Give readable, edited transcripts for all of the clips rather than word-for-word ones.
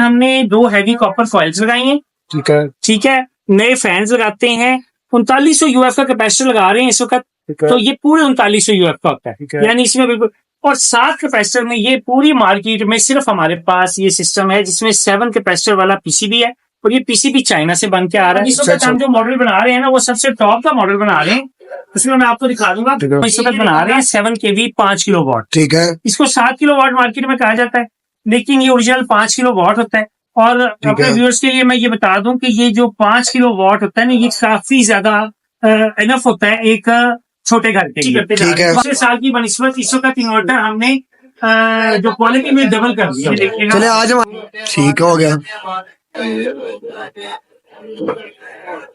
हमने दो heavy copper foils लगाई हैं। ठीक है, नए फैंस लगाते हैं। 3900 यूएफ का कैपेसिटर लगा रहे हैं इस वक्त, तो ये पूरे 3900 यूएफ का होता है, यानी इसमें बिल्कुल। और 7 कैपेसिटर में ये पूरी मार्केट में सिर्फ हमारे पास ये सिस्टम है जिसमें 7 कैपेसिटर वाला पीसीबी है, और ये पीसीबी चाइना से बन के आ रहा है। इस वक्त हम जो मॉडल बना रहे हैं ना, वो सबसे टॉप का मॉडल बना रहे हैं, उसमें मैं आपको दिखा दूंगा। इस वक्त बना रहे हैं 7 kV 5 किलो वॉट। ठीक है, इसको 7 किलो वॉट मार्केट में कहा जाता है, लेकिन ये ओरिजिनल 5 किलो वॉट होता है। और अपने व्यूअर्स के लिए मैं ये बता दूं कि ये जो 5 किलो वॉट होता है ना, ये काफी ज्यादा इनफ होता है एक छोटे घर के लिए। ठीक है। 6 साल की बनस्पत इस वक्त इन्वर्टर हमने जो क्वालिटी में डबल कर दिया। चले आज हम ठीक हो गया,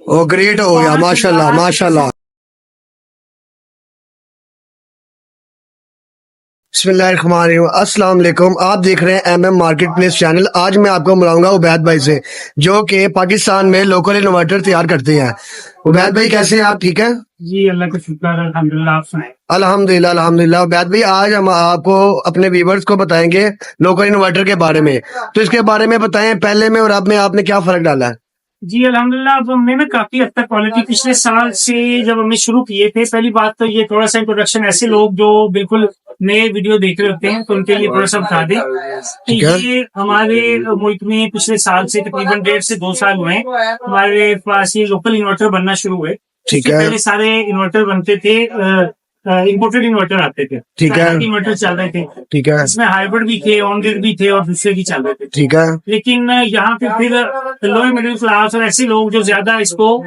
ओ ग्रेट हो गया, माशाल्लाह माशाल्लाह। बिस्मिल्लाहिर्रहमानिर्रहीम, अस्सलाम वालेकुम। आप देख रहे हैं एमएम मार्केट प्लेस चैनल। आज मैं आपको मिलाऊंगा उबैद भाई से, जो कि पाकिस्तान में लोकल इन्वर्टर तैयार करते हैं। उबैद भाई कैसे हैं आप? ठीक है जी, अल्लाह का शुक्र है, अल्हम्दुलिल्लाह। आप सुनाएं? अल्हम्दुलिल्लाह अल्हम्दुलिल्लाह। उबैद भाई आज हम आपको अपने व्यूवर्स को बताएंगे लोकल इन्वर्टर के बारे में, तो इसके बारे में बताएं, पहले में और अब में आपने क्या फर्क डाला है? जी अल्हम्दुलिल्लाह, अब हमने ना काफी हद तक क्वालिटी पिछले साल से जब हमने शुरू किए थे। पहली बात तो ये थोड़ा सा इंट्रोडक्शन, ऐसे लोग जो बिल्कुल नए वीडियो देख रहे होते हैं तो उनके लिए थोड़ा सा बता दें कि ये हमारे मुल्क में पिछले साल से तकरीबन 1.5 से 2 साल हुए हैं हमारे पास ये लोकल इन्वर्टर बनना शुरू हुए। ठीक है, पहले सारे इन्वर्टर बनते थे, इम्पोर्टेड इन्वर्टर आते थे। ठीक है, इन्वर्टर चल रहे थे, ठीक है, इसमें हाइब्रिड भी थे, ऑन ग्रिड भी थे और दूसरे भी चल रहे थे। ठीक है, लेकिन यहाँ पे फिर लोअर मिडिल क्लास और ऐसे लोग जो ज्यादा इसको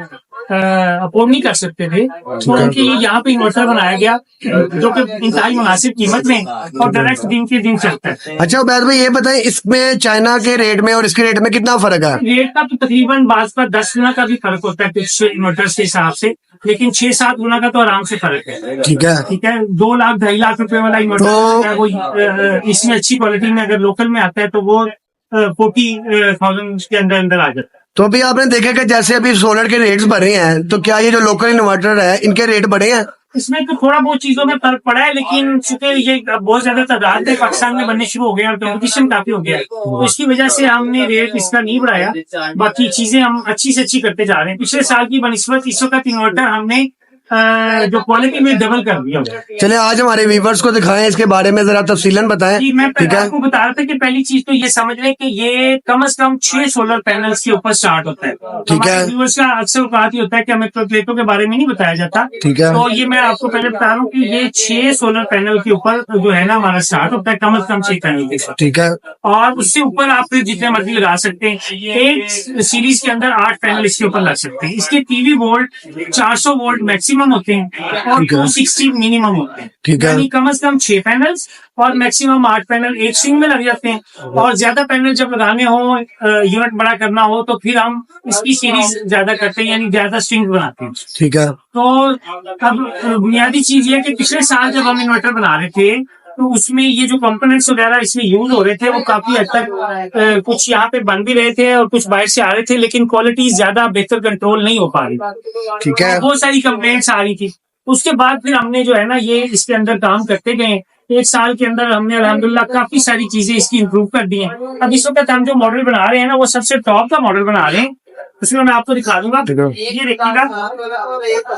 अफोर्ड नहीं कर सकते थे, तो उनके लिए यहाँ पे इन्वर्टर बनाया गया जो कि इंतहाई मुनासिब कीमत में और डायरेक्ट दिन के दिन चलता है। अच्छा उबैद भाई ये बताएं, इसमें चाइना के रेट में और इसके रेट में कितना फर्क है? रेट का तो तकरीबन बाज पर 10 गुना का भी फर्क होता है कुछ इन्वर्टर्स के हिसाब से, लेकिन 6-7 गुना का तो आराम से फर्क है। ठीक है, ठीक है, 2 लाख 2.5 लाख रुपए वाला इन्वर्टर है वो इसमें अच्छी क्वालिटी में अगर लोकल में आता है तो वो 40,000 के अंदर अंदर आ जाता है। तो अभी आपने देखा कि जैसे अभी सोलर के रेट्स बढ़े हैं, तो क्या ये जो लोकल इन्वर्टर है इनके रेट बढ़े हैं? इसमें तो थोड़ा बहुत चीजों में फर्क पड़ा है, लेकिन चूंकि ये बहुत ज्यादा तादाद में पाकिस्तान में बनने शुरू हो गए और कंपटीशन काफी हो गया है, तो इसकी वजह से हमने रेट इसका नहीं बढ़ाया। बाकी चीजें हम अच्छी से अच्छी करते जा रहे हैं। पिछले साल की बनस्पत इस वक्त इन्वर्टर हमने जो क्वालिटी में डबल कर दिया। चले आज हमारे व्यूवर्स को दिखाएं, इसके बारे में जरा तफसीलन बताएं। जी, मैं ठीक है, आपको बता रहा था कि पहली चीज तो ये समझ लें कि ये कम से कम 6 सोलर पैनल्स के ऊपर स्टार्ट होता है। ठीक है, व्यूअर्स का अक्सर बात ही होता है कि हमें प्लेटों के बारे में नहीं बताया जाता। ठीक है, तो ये मैं आपको पहले बता रहा हूँ कि ये 6 सोलर पैनल के ऊपर जो है ना हमारा स्टार्ट होता है, कम से कम 6 पैनल के साथ। ठीक है, और उससे ऊपर आप फिर जितने मर्जी लगा सकते हैं। एक सीरीज के अंदर 8 पैनल इसके ऊपर लग सकते हैं। इसके पीवी वोल्ट 400 वोल्ट मैक्सिमम होते हैं और 260 मिनिमम होते हैं। ठीक है, यानी कम से कम 6 पैनल्स और मैक्सिमम 8 पैनल एक स्विंग में लग जाते हैं। और ज्यादा पैनल जब लगाने हो, यूनिट बड़ा करना हो, तो फिर हम इसकी सीरीज ज्यादा करते हैं, यानी ज्यादा स्विंग बनाते हैं। ठीक है। तो अब बुनियादी चीज ये है कि पिछले साल जब हम इन्वर्टर बना रहे थे तो उसमें ये जो कंपोनेंट्स वगैरह इसमें यूज हो रहे थे वो काफी हद तक कुछ यहाँ पे बन भी रहे थे और कुछ बाहर से आ रहे थे, लेकिन क्वालिटी ज्यादा बेहतर कंट्रोल नहीं हो पा रही। ठीक है, बहुत सारी कंप्लेंट्स आ रही थी। उसके बाद फिर हमने जो है ना ये इसके अंदर काम करते गए। 1 साल के अंदर हमने अल्हम्दुलिल्लाह काफी सारी चीजें इसकी इंप्रूव कर दी हैं। अब इस वक्त हम जो मॉडल बना रहे हैं ना, वो सबसे टॉप का मॉडल बना रहे हैं, उसमें मैं आपको दिखा दूंगा। ये देखिएगा,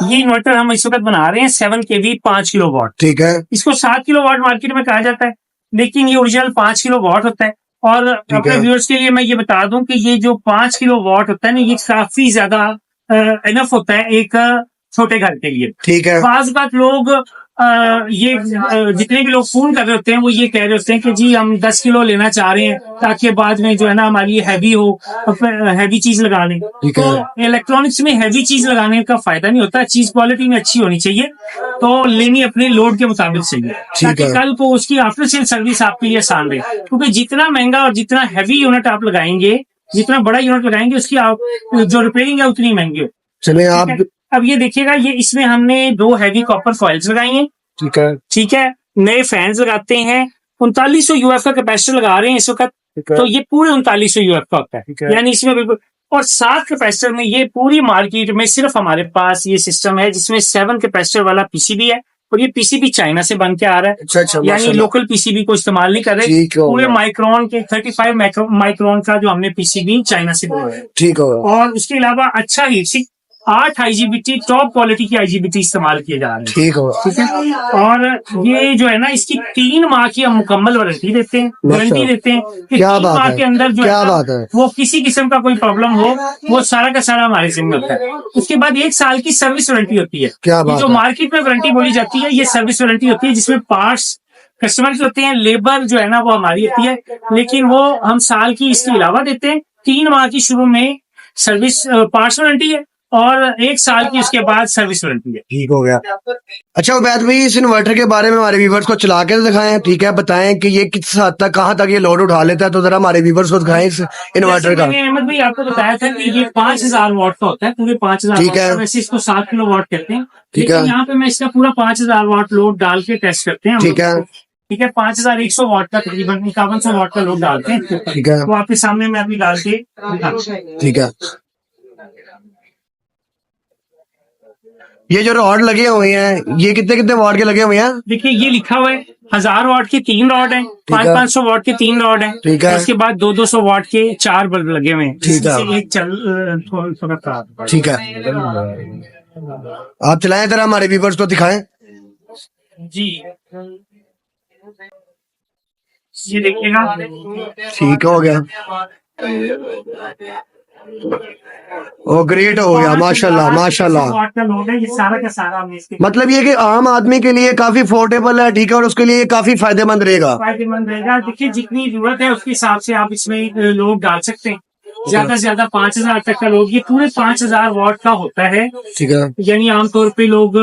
ये इन्वर्टर हम इस वक्त बना रहे हैं 7 kV 5 किलो वॉट। ठीक है, इसको 7 किलो वॉट मार्केट में कहा जाता है, लेकिन ये ओरिजिनल 5 किलो वॉट होता है। और अपने व्यूअर्स के लिए मैं ये बता दूं कि ये जो 5 किलो वॉट होता है ना, ये काफी ज्यादा इनफ होता है एक छोटे घर के लिए। ठीक है, बात लोग ये जितने भी लोग फोन कर रहे होते हैं वो ये कह रहे होते हैं कि जी हम 10 किलो लेना चाह रहे हैं ताकि बाद में जो है ना हमारी हैवी हो, हैवी चीज लगा लें। तो इलेक्ट्रॉनिक्स में हैवी चीज लगाने का फायदा नहीं होता, चीज क्वालिटी में अच्छी होनी चाहिए, तो लेनी अपने लोड के मुताबिक चाहिए, ताकि कल को उसकी आफ्टर सेल सर्विस आपके लिए आसान रहे। क्योंकि जितना महंगा और जितना हैवी यूनिट आप लगाएंगे, जितना बड़ा यूनिट लगाएंगे, उसकी जो रिपेयरिंग है उतनी महंगी हो। चलिए आप अब ये देखिएगा, ये इसमें हमने 2 हैवी कॉपर फॉइल्स लगाई हैं। ठीक है, ठीक है, नए फैंस लगाते हैं। 3900 यूएफ का कैपेसिटर लगा रहे हैं इस वक्त, तो ये पूरे 3900 यूएफ का होता है, यानी इसमें बिल्कुल। और 7 कैपेसिटर में ये पूरी मार्केट में सिर्फ हमारे पास ये सिस्टम है जिसमें 7 कैपेसिटर वाला पीसीबी है, और ये पीसीबी चाइना से बन के आ रहा है। अच्छा यानी माशाल्लाह। लोकल पीसीबी को इस्तेमाल नहीं कर रहे। ठीक हो पूरे गया। माइक्रोन के 35 माइक्रोन का जो हमने पीसीबी चाइना से बनाया है। ठीक होगा। और उसके अलावा अच्छा heat sink 8 IGBT top quality की आईजीबीटी इस्तेमाल किए जा रहे हैं। ठीक होगा। ठीक है। और ये जो है ना, इसकी 3 माह की हम मुकम्मल वारंटी देते हैं, गारंटी देते हैं कि क्या 3 बात माह है, के अंदर जो क्या है ना, बात है। वो किसी किस्म का कोई प्रॉब्लम हो वो सारा का सारा हमारे जिम्मे होता है। उसके बाद 1 साल की सर्विस वारंटी होती है। क्या ये बात जो है। मार्केट में वारंटी बोली जाती है, ये सर्विस वारंटी होती है, जिसमें पार्ट्स कस्टमर होते हैं, लेबर जो है ना वो हमारी होती है, लेकिन वो हम साल की इसके अलावा देते हैं। 3 माह की शुरू में सर्विस पार्ट्स वारंटी है और 1 साल की उसके बाद सर्विस वारंटी है। ठीक हो गया। अच्छा उबैद भाई, इस इन्वर्टर के बारे में हमारे व्यूवर्स को चला के दिखाएं, ठीक है, बताएं कि ये किस हद तक, कहाँ तक ये लोड उठा लेता है, तो जरा हमारे व्यूवर्स को दिखाएं इस इन्वर्टर का। मैंने अहमद भाई आपको बताया था कि ये 5000 वॉट का होता है, पूरे 5000 ठीक वॉट है। का। वैसे इसको 7 किलो वॉट कहते हैं, ठीक लेकिन है। यहाँ पे मैं इसका पूरा 5000 वॉट लोड डाल के टेस्ट करते हैं हम ठीक है। लोग। ठीक है, 5100 वॉट का तकरीबन 5100 वॉट का लोड डालते हैं। ठीक है। वो आपके सामने मैं अभी डाल के दिखाता हूं। ठीक है। ये जो रॉड लगे हुए हैं, ये कितने कितने वाट के लगे हुए हैं? देखिए ये लिखा हुआ है 1000 वॉट के 3 रॉड हैं, 500 वॉट के 3 रॉड हैं। ठीक है। उसके बाद 200 वॉट के 4 बल्ब लगे हुए हैं। ठीक है। जिसमें से एक चल थोड़ा खराब। ठीक है, आप चलाएं जरा, हमारे व्यूवर्स को दिखाएं। जी ये देखिएगा। ठीक हो गया। ओ ग्रेट हो गया, माशाल्लाह माशाल्लाह। वॉट का लोड है, ये सारा का सारा हमने इसके मतलब ये कि आम आदमी के लिए काफी पोर्टेबल है, ठीक है, और उसके लिए काफी फायदेमंद रहेगा। फायदेमंद रहेगा। देखिए जितनी जरूरत है उसके हिसाब से आप इसमें लोड डाल सकते हैं। ज्यादा से ज्यादा 5000 तक का लोड, ये पूरे 5000 वॉट का होता है। ठीक है। यानी आमतौर पे लोग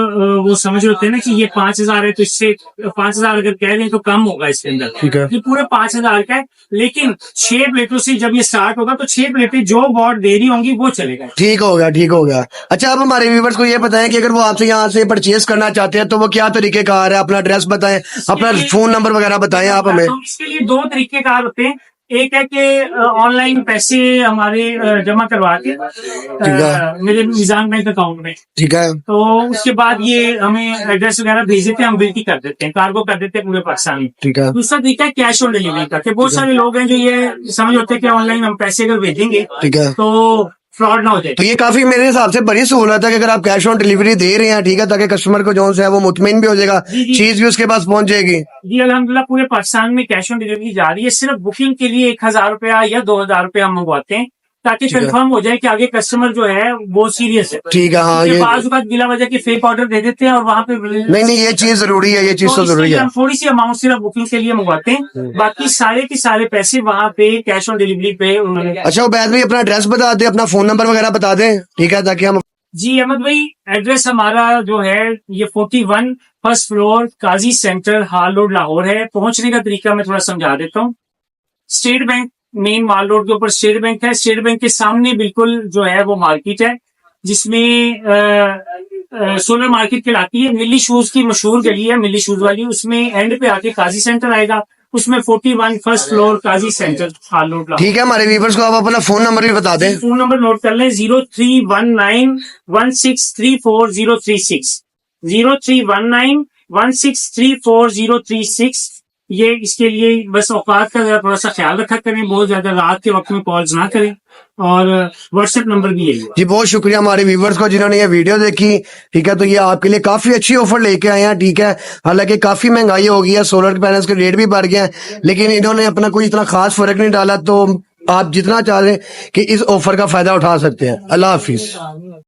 वो समझ होते हैं ना कि ये 5000 है, तो इससे 5000 अगर कह रहे हैं तो कम होगा इसके अंदर। ठीक है। ये पूरे 5000 का है, लेकिन 6 प्लेटों से जब ये स्टार्ट होगा तो 6 प्लेटें जो वॉट दे रही होंगी वो चलेगा। ठीक हो गया, ठीक हो गया। अच्छा, आप हमारे व्यूवर्स को ये बताएं कि अगर वो आपसे यहाँ से परचेज करना चाहते हैं तो वो क्या तरीकेकार है, अपना एड्रेस बताएं, अपना फोन नंबर वगैरह बताएं आप हमें। तो इसके लिए 2 तरीकेकार होते हैं। एक है कि ऑनलाइन पैसे हमारे जमा करवा के मेरे मिजान बैंक अकाउंट में। ठीक है। तो उसके बाद ये हमें एड्रेस वगैरह भेज देते हैं, हम बिल्टी कर देते हैं, कार्गो कर देते हैं पूरे पाकिस्तान में। ठीक है। दूसरा तरीका है कैश ऑन डिलीवरी का, कि बहुत सारे लोग हैं जो ये समझ होते हैं कि ऑनलाइन हम पैसे अगर भेजेंगे ठीक है, तो फ्रॉड ना हो जाए। तो ये काफी मेरे हिसाब से बड़ी सहूलत है कि अगर आप कैश ऑन डिलीवरी दे रहे हैं, ठीक है, ताकि कस्टमर को जो है वो मुतमिन भी हो जाएगा, जी। चीज भी उसके पास पहुंच जाएगी। जी अल्हम्दुलिल्लाह पूरे पाकिस्तान में कैश ऑन डिलीवरी जा रही है। सिर्फ बुकिंग के लिए 1000 रुपया या 2000 रुपया हम मंगवाते हैं, ताकि ठीक है। कंफर्म हो जाए कि आगे कस्टमर जो है वो सीरियस है। ठीक है। हाँ, ये बाज़ औक़ात बिला वजह के फेक ऑर्डर दे देते हैं और वहाँ पे नहीं ये चीज जरूरी है, ये चीज तो जरूरी है। हम थोड़ी सी अमाउंट सिर्फ बुकिंग के लिए मंगवाते हैं, बाकी सारे के सारे पैसे वहाँ पे कैश ऑन डिलीवरी पे उन्होंने। अच्छा उबैद भाई, अपना एड्रेस बता दें, अपना फोन नंबर वगैरह बता दें, ठीक है, ताकि हम। जी अहमद भाई, एड्रेस हमारा जो है ये 41 फर्स्ट फ्लोर काजी सेंटर हाल रोड लाहौर है। पहुंचने का तरीका मैं थोड़ा समझा देता हूँ। स्टेट बैंक मेन माल रोड के ऊपर स्टेट बैंक है। स्टेट बैंक के सामने बिल्कुल जो है वो मार्केट है, जिसमें सोलर मार्केट कहलाती है। मिली शूज की मशहूर गली है, मिली शूज वाली, उसमें एंड पे आके काजी सेंटर आएगा, उसमें 41 फर्स्ट फ्लोर काजी सेंटर हाल रोड लाहौर। ठीक है, हमारे व्यूवर्स को आप अपना फोन नंबर भी बता दें। फोन नंबर नोट कर लें 031916340360 031916340360। ये इसके लिए बस औकात का जरा थोड़ा सा ख्याल रखा करें, बहुत ज्यादा रात के वक्त में कॉल्स ना करें, और व्हाट्सएप नंबर भी यही है। जी बहुत शुक्रिया हमारे व्यूवर्स को जिन्होंने ये वीडियो देखी, ठीक है, तो ये आपके लिए काफी अच्छी ऑफर लेके आए हैं, ठीक है। हालांकि काफी महंगाई हो गई है, सोलर पैनल्स के रेट भी बढ़ गए हैं, लेकिन इन्होंने अपना कोई इतना खास फर्क नहीं डाला, तो आप जितना चाह रहे कि इस ऑफर का फायदा उठा सकते हैं। अल्लाह हाफिज।